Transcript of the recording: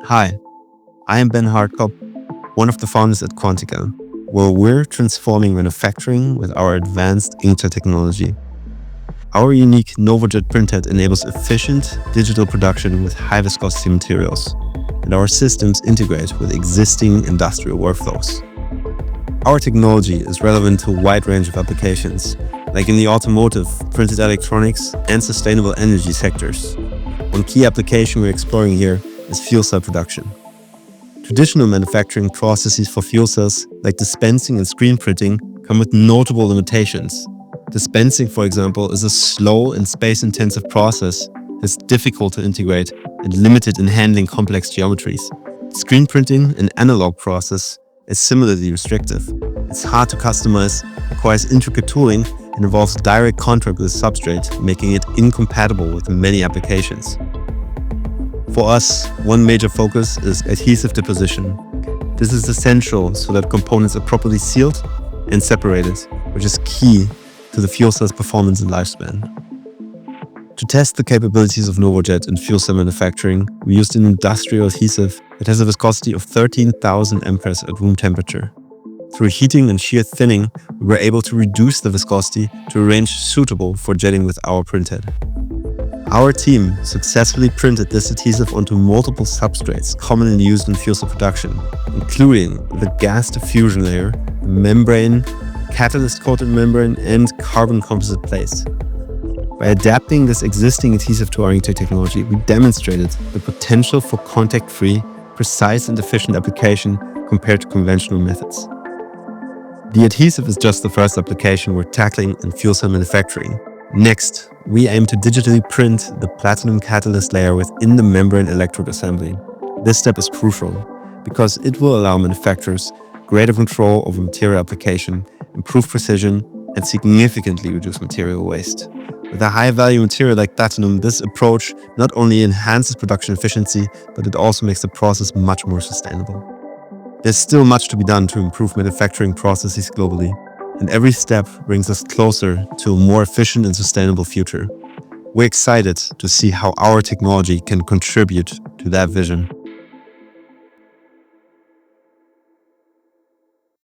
Hi, I am Ben Hartkopp, one of the founders at Quantica, where we're transforming manufacturing with our advanced inkjet technology. Our unique NovoJet printhead enables efficient digital production with high viscosity materials, and our systems integrate with existing industrial workflows. Our technology is relevant to a wide range of applications, like in the automotive, printed electronics, and sustainable energy sectors. One key application we're exploring here is fuel cell production. Traditional manufacturing processes for fuel cells, like dispensing and screen printing, come with notable limitations. Dispensing, for example, is a slow and space-intensive process that's difficult to integrate and limited in handling complex geometries. Screen printing, an analog process, is similarly restrictive. It's hard to customize, requires intricate tooling, and involves direct contact with the substrate, making it incompatible with many applications. For us, one major focus is adhesive deposition. This is essential so that components are properly sealed and separated, which is key to the fuel cell's performance and lifespan. To test the capabilities of NovoJet in fuel cell manufacturing, we used an industrial adhesive that has a viscosity of 13,000 amperes at room temperature. Through heating and shear thinning, we were able to reduce the viscosity to a range suitable for jetting with our printhead. Our team successfully printed this adhesive onto multiple substrates commonly used in fuel cell production, including the gas diffusion layer, membrane, catalyst-coated membrane, and carbon composite plates. By adapting this existing adhesive to our inkjet technology, we demonstrated the potential for contact-free, precise and efficient application compared to conventional methods. The adhesive is just the first application we're tackling in fuel cell manufacturing. Next, we aim to digitally print the platinum catalyst layer within the membrane electrode assembly. This step is crucial because it will allow manufacturers greater control over material application, improve precision, and significantly reduce material waste. With a high-value material like platinum, this approach not only enhances production efficiency, but it also makes the process much more sustainable. There's still much to be done to improve manufacturing processes globally, and every step brings us closer to a more efficient and sustainable future. We're excited to see how our technology can contribute to that vision.